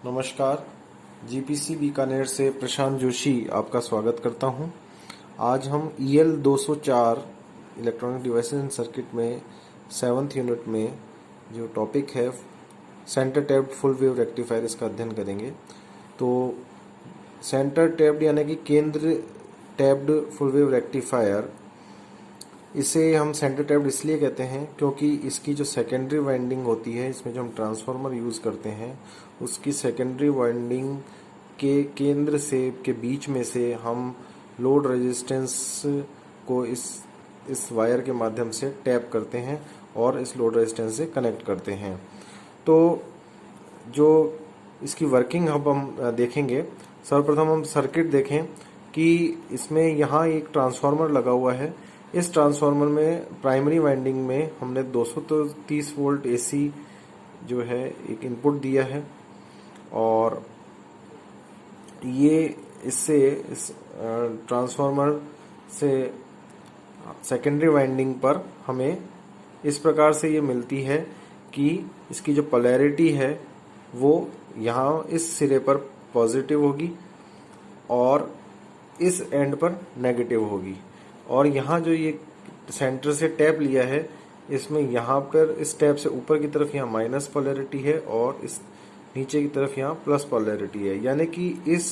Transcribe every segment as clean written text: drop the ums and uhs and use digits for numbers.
नमस्कार। जीपीसी बीकानेर से प्रशांत जोशी आपका स्वागत करता हूं। आज हम EL 204 electronic devices and circuit में 7th यूनिट में जो टॉपिक है centre tapped full wave rectifier, इसका अध्ययन करेंगे। तो सेंटर टैप्ड यानी कि केंद्र टैप्ड फुल वेव रेक्टिफायर, इसे हम सेंटर टैप्ड इसलिए कहते हैं क्योंकि इसकी जो सेकेंडरी वाइंडिंग होती है, इसमें जो हम ट्रांसफार्मर यूज़ करते हैं, उसकी सेकेंडरी वाइंडिंग के केंद्र से के बीच में से हम लोड रेजिस्टेंस को इस वायर के माध्यम से टैप करते हैं और इस लोड रेजिस्टेंस से कनेक्ट करते हैं। तो जो इसकी वर्किंग अब हम देखेंगे। सर्वप्रथम हम सर्किट देखें कि इसमें यहाँ एक ट्रांसफार्मर लगा हुआ है। इस ट्रांसफार्मर में प्राइमरी वाइंडिंग में हमने 230 वोल्ट AC जो है एक इनपुट दिया है, और ये इससे इस ट्रांसफार्मर से सेकेंडरी वाइंडिंग पर हमें इस प्रकार से ये मिलती है कि इसकी जो पोलैरिटी है वो यहाँ इस सिरे पर पॉजिटिव होगी और इस एंड पर नेगेटिव होगी। और यहाँ जो ये सेंटर से टैप लिया है, इसमें यहाँ पर इस टैप से ऊपर की तरफ यहाँ माइनस पोलैरिटी है और इस नीचे की तरफ यहाँ प्लस पोलैरिटी है। यानी कि इस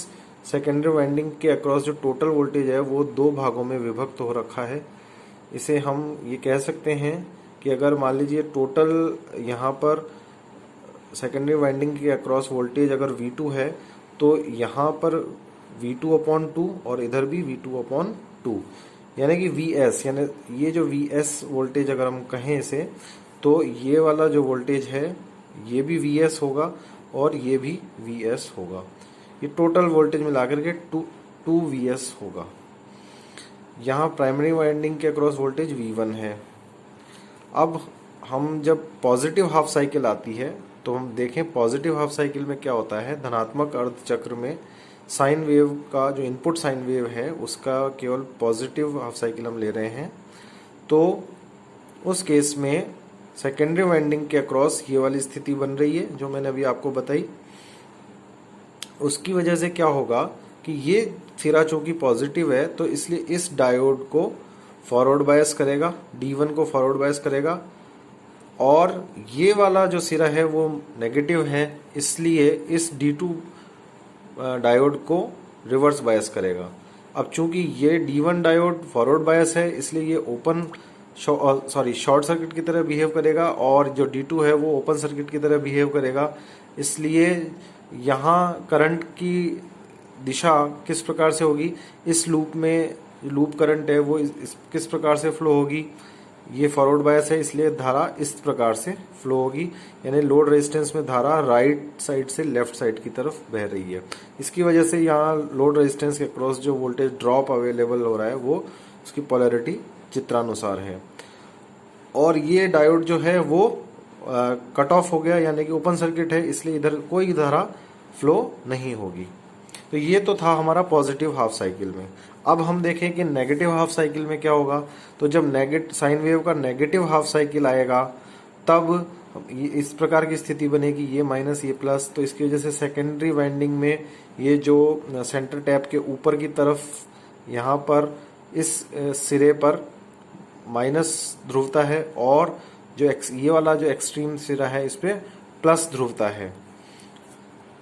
सेकेंडरी वाइंडिंग के अक्रॉस जो टोटल वोल्टेज है वो दो भागों में विभक्त हो रखा है। इसे हम ये कह सकते हैं कि अगर मान लीजिए टोटल यहाँ पर सेकेंडरी वाइंडिंग के अक्रॉस वोल्टेज अगर V2 है, तो यहाँ पर V2/2 और इधर भी V2/2, यानी कि VS, यानी ये जो VS वोल्टेज अगर हम कहें इसे, तो ये वाला जो वोल्टेज है ये भी VS होगा और ये भी VS होगा। ये टोटल वोल्टेज मिलाकर के 2 VS होगा। यहाँ प्राइमरी वाइंडिंग के अक्रॉस वोल्टेज V1 है। अब हम जब पॉजिटिव हाफ साइकिल आती है तो हम देखें पॉजिटिव हाफ साइकिल में क्या होता है। धनात्मक अर्ध चक्र में साइन वेव का जो इनपुट साइन वेव है उसका केवल पॉजिटिव हाफ साइकिल हम ले रहे हैं। तो उस केस में सेकेंडरी वाइंडिंग के अक्रॉस ये वाली स्थिति बन रही है जो मैंने अभी आपको बताई। उसकी वजह से क्या होगा कि ये सिरा चूंकि पॉजिटिव है तो इसलिए इस डायोड को फॉरवर्ड बायस करेगा, D1 को फॉरवर्ड बायस करेगा, और ये वाला जो सिरा है वो नेगेटिव है, इसलिए इस D2 डायोड को रिवर्स बायस करेगा। अब चूंकि ये D1 डायोड फॉरवर्ड बायस है, इसलिए ये शॉर्ट सर्किट की तरह बिहेव करेगा, और जो D2 है वो ओपन सर्किट की तरह बिहेव करेगा। इसलिए यहाँ करंट की दिशा किस प्रकार से होगी, इस लूप में लूप करंट है वो किस प्रकार से फ्लो होगी। ये फॉरवर्ड बायस है इसलिए धारा इस प्रकार से फ्लो होगी, यानी लोड रेजिस्टेंस में धारा राइट साइड से लेफ्ट साइड की तरफ बह रही है। इसकी वजह से यहाँ लोड रेजिस्टेंस के क्रॉस जो वोल्टेज ड्रॉप अवेलेबल हो रहा है वो उसकी पोलैरिटी चित्रानुसार है। और ये डायोड जो है वो कट ऑफ हो गया, यानी कि ओपन सर्किट है, इसलिए इधर कोई धारा फ्लो नहीं होगी। तो ये तो था हमारा पॉजिटिव हाफ साइकिल में। अब हम देखें कि नेगेटिव हाफ साइकिल में क्या होगा। तो जब साइन वेव का नेगेटिव हाफ साइकिल आएगा तब इस प्रकार की स्थिति बनेगी, ये माइनस ये प्लस। तो इसकी वजह से सेकेंडरी वाइंडिंग में ये जो सेंटर टैप के ऊपर की तरफ यहाँ पर इस सिरे पर माइनस ध्रुवता है, और जो ये वाला जो एक्सट्रीम सिरा है इस पे प्लस ध्रुवता है।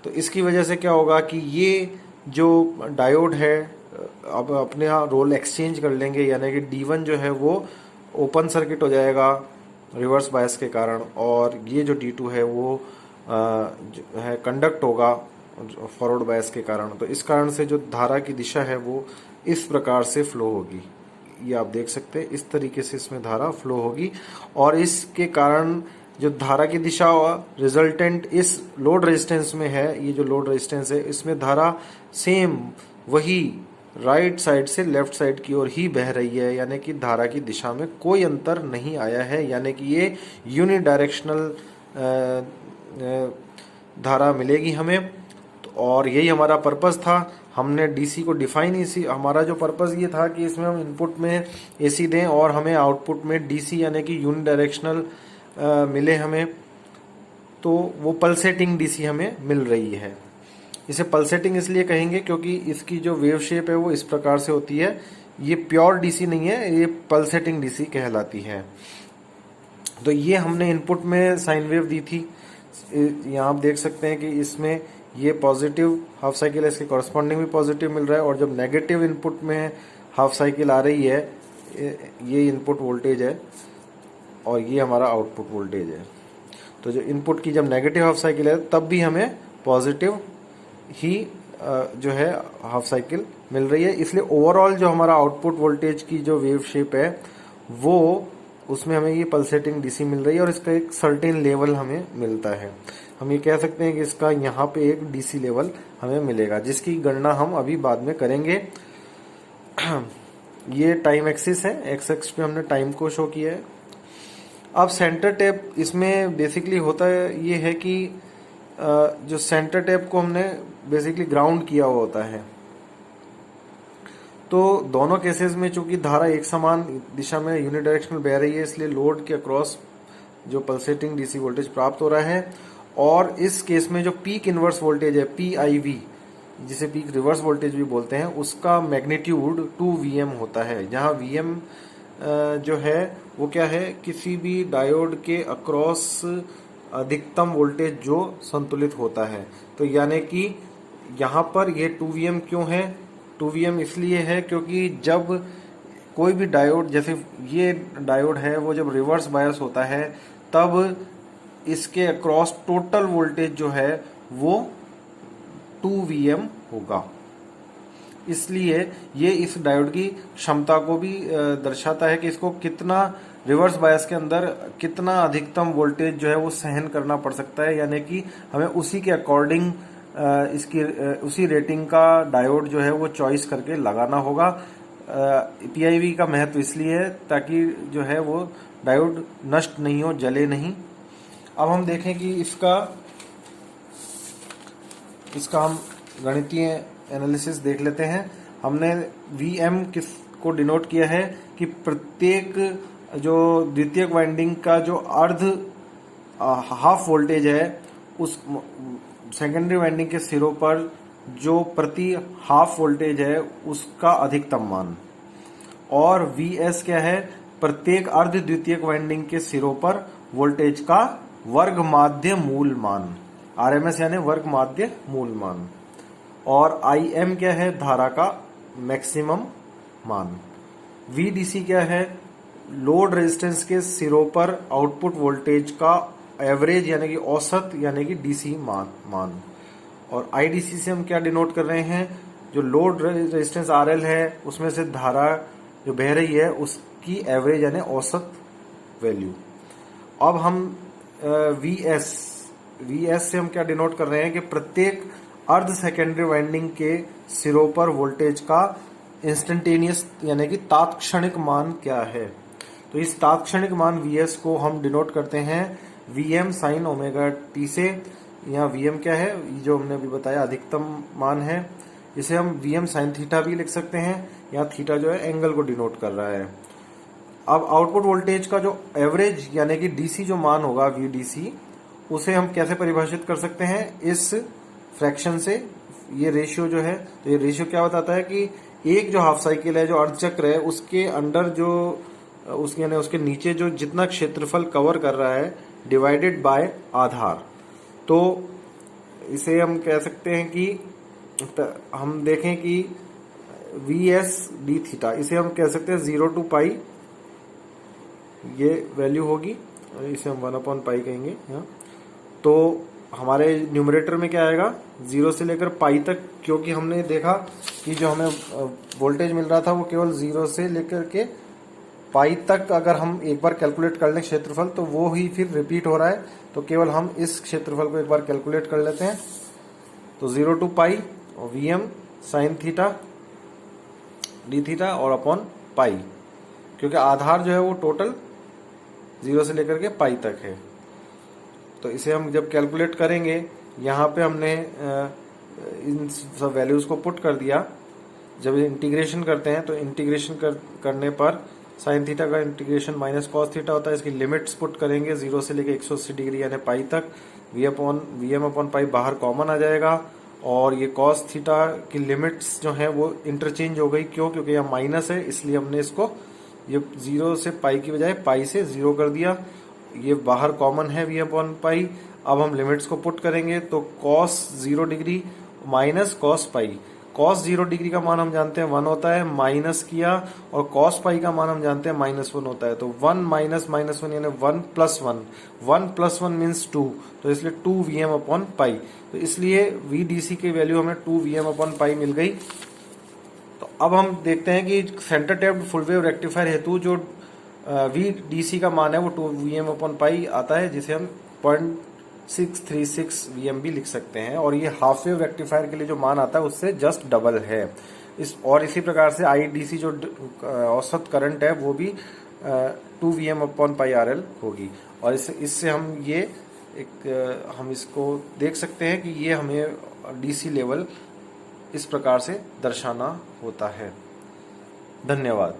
तो इसकी वजह से क्या होगा कि ये जो डायोड है अब अपने यहाँ रोल एक्सचेंज कर लेंगे, यानी कि D1 जो है वो ओपन सर्किट हो जाएगा रिवर्स बायस के कारण, और ये जो D2 है वो जो है कंडक्ट होगा फॉरवर्ड बायस के कारण। तो इस कारण से जो धारा की दिशा है वो इस प्रकार से फ्लो होगी। ये आप देख सकते हैं, इस तरीके से इसमें धारा फ्लो होगी, और इसके कारण जो धारा की दिशा रिजल्टेंट इस लोड रेजिस्टेंस में है, ये जो लोड रेजिस्टेंस है इसमें धारा सेम वही राइट साइड से लेफ्ट साइड की ओर ही बह रही है, यानी कि धारा की दिशा में कोई अंतर नहीं आया है, यानी कि ये यूनिडायरेक्शनल धारा मिलेगी हमें। और यही हमारा पर्पस था। हमने DC को डिफाइन इसी हमारा जो पर्पस ये था कि इसमें हम इनपुट में AC दें और हमें आउटपुट में DC यानी कि यूनिडायरेक्शनल मिले हमें। तो वो पल्सेटिंग डीसी हमें मिल रही है। इसे पल्सेटिंग इसलिए कहेंगे क्योंकि इसकी जो वेव शेप है वो इस प्रकार से होती है। ये प्योर डीसी नहीं है, ये पल्सेटिंग डीसी कहलाती है। तो ये हमने इनपुट में साइन वेव दी थी। यहाँ आप देख सकते हैं कि इसमें ये पॉजिटिव हाफ साइकिल है, इसके कॉरस्पॉन्डिंग भी पॉजिटिव मिल रहा है। और जब नेगेटिव इनपुट में हाफ साइकिल आ रही है, ये इनपुट वोल्टेज है और ये हमारा आउटपुट वोल्टेज है। तो जो इनपुट की जब नेगेटिव हाफ साइकिल है तब भी हमें पॉजिटिव ही जो है हाफ साइकिल मिल रही है। इसलिए ओवरऑल जो हमारा आउटपुट वोल्टेज की जो वेव शेप है वो उसमें हमें ये पल्सेटिंग डीसी मिल रही है और इसका एक सर्टेन लेवल हमें मिलता है। हम ये कह सकते हैं कि इसका यहाँ पे एक डीसी लेवल हमें मिलेगा, जिसकी गणना हम अभी बाद में करेंगे। ये टाइम एक्सिस है, एक्स एक्स पे हमने टाइम को शो किया है। अब सेंटर टैप इसमें बेसिकली होता है ये है कि जो सेंटर टैप को हमने बेसिकली ग्राउंड किया हुआ होता है। तो दोनों केसेस में चूंकि धारा एक समान दिशा में यूनिडायरेक्शनल बह रही है, इसलिए लोड के अक्रॉस जो पल्सेटिंग डीसी वोल्टेज प्राप्त हो रहा है। और इस केस में जो पीक इनवर्स वोल्टेज है PIV, जिसे पीक रिवर्स वोल्टेज भी बोलते हैं, उसका मैग्नीट्यूड 2Vm होता है। जहां Vm जो है वो क्या है, किसी भी डायोड के अक्रॉस अधिकतम वोल्टेज जो संतुलित होता है। तो यानी कि यहाँ पर ये 2Vm क्यों है, 2Vm इसलिए है क्योंकि जब कोई भी डायोड, जैसे ये डायोड है, वो जब रिवर्स बायस होता है तब इसके अक्रॉस टोटल वोल्टेज जो है वो 2Vm होगा। इसलिए ये इस डायोड की क्षमता को भी दर्शाता है कि इसको कितना रिवर्स बायस के अंदर कितना अधिकतम वोल्टेज जो है वो सहन करना पड़ सकता है। यानी कि हमें उसी के अकॉर्डिंग इसकी उसी रेटिंग का डायोड जो है वो चॉइस करके लगाना होगा। PIV का महत्व इसलिए है ताकि जो है वो डायोड नष्ट नहीं हो, जले नहीं। अब हम देखें कि इसका हम गणितीय एनालिसिस देख लेते हैं। हमने Vm किस को डिनोट किया है कि प्रत्येक जो द्वितीयक वाइंडिंग का जो अर्ध हाफ वोल्टेज है उस सेकेंडरी वाइंडिंग के सिरों पर जो प्रति हाफ वोल्टेज है उसका अधिकतम मान। और Vs क्या है, प्रत्येक अर्ध द्वितीयक वाइंडिंग के सिरों पर वोल्टेज का वर्ग माध्य मूल मान, RMS यानी वर्ग माध्य मूल मान। और Im क्या है, धारा का मैक्सिमम मान। VDC क्या है, लोड रेजिस्टेंस के सिरों पर आउटपुट वोल्टेज का एवरेज यानी कि औसत यानी कि DC मान। और IDC से हम क्या डिनोट कर रहे हैं, जो लोड रेजिस्टेंस RL है उसमें से धारा जो बह रही है उसकी एवरेज यानी औसत वैल्यू। अब हम VS से हम क्या डिनोट कर रहे हैं कि प्रत्येक अर्ध सेकेंडरी वाइंडिंग के सिरों पर वोल्टेज का इंस्टेंटेनियस यानी कि तात्क्षणिक मान क्या है। तो इस तात्क्षणिक मान Vs को हम डिनोट करते हैं Vm sin ओमेगा t से। यहाँ Vm क्या है, जो हमने अभी बताया अधिकतम मान है, इसे हम Vm sin थीटा भी लिख सकते हैं। यहाँ थीटा जो है एंगल को डिनोट कर रहा है। अब आउटपुट वोल्टेज का जो एवरेज यानी कि DC जो मान होगा VDC, उसे हम कैसे परिभाषित कर सकते हैं, इस फ्रैक्शन से। ये रेशियो जो है, तो ये रेशियो क्या बताता है कि एक जो हाफ साइकिल है, जो अर्धचक्र है, उसके अंडर जो उसके यानी उसके नीचे जो जितना क्षेत्रफल कवर कर रहा है डिवाइडेड बाय आधार। तो इसे हम कह सकते हैं कि हम देखें कि Vs d थीटा, इसे हम कह सकते हैं 0 to पाई, ये वैल्यू होगी, इसे हम 1/पाई कहेंगे यहाँ। तो हमारे न्यूमरेटर में क्या आएगा, 0 से लेकर पाई तक, क्योंकि हमने देखा कि जो हमें वोल्टेज मिल रहा था वो केवल 0 से लेकर के पाई तक अगर हम एक बार कैलकुलेट कर लें क्षेत्रफल तो वो ही फिर रिपीट हो रहा है। तो केवल हम इस क्षेत्रफल को एक बार कैलकुलेट कर लेते हैं। तो 0 to पाई और Vm sin theta d theta और अपॉन पाई, क्योंकि आधार जो है वो टोटल 0 से लेकर के पाई तक है। तो इसे हम जब कैलकुलेट करेंगे, यहाँ पे हमने इन सब वैल्यूज को पुट कर दिया। जब इंटीग्रेशन करते हैं तो इंटीग्रेशन करने पर साइन थीटा का इंटीग्रेशन माइनस कॉस थीटा होता है। इसकी लिमिट्स पुट करेंगे 0 से लेकर 180 डिग्री यानी पाई तक, वी एम अपॉन पाई बाहर कॉमन आ जाएगा और ये कॉस थीटा की लिमिट्स जो है वो इंटरचेंज हो गई। क्यों? क्योंकि यहाँ माइनस है, इसलिए हमने इसको ये 0 से पाई की बजाय पाई से 0 कर दिया। ये बाहर कॉमन है वी अपॉन पाई। अब हम लिमिट्स को पुट करेंगे तो cos 0 degree minus cos pi. Cos 0 degree का मान हम जानते हैं 1 होता है, माइनस किया, और कॉस पाई का मान हम जानते हैं -1 होता है। तो 1 माइनस -1 यानी 1 प्लस 1, 1 प्लस 1 मीन्स 2, तो इसलिए 2 वी एम अपॉन पाई। तो इसलिए वी डी सी की वैल्यू हमें 2 वी एम अपॉन पाई मिल गई। तो अब हम देखते हैं कि centre tapped full wave rectifier हेतु जो वी डी सी का मान है वो 2 वी एम अपॉन पाई आता है, जिसे हम 0.636 वी एम भी लिख सकते हैं। और ये हाफ वेव रेक्टिफायर के लिए जो मान आता है उससे जस्ट डबल है। इसी प्रकार से आई डी सी जो औसत करंट है वो भी 2 V M upon pi R L होगी। और इससे हम इसको देख सकते हैं कि ये हमें डीसी लेवल इस प्रकार से दर्शाना होता है। धन्यवाद।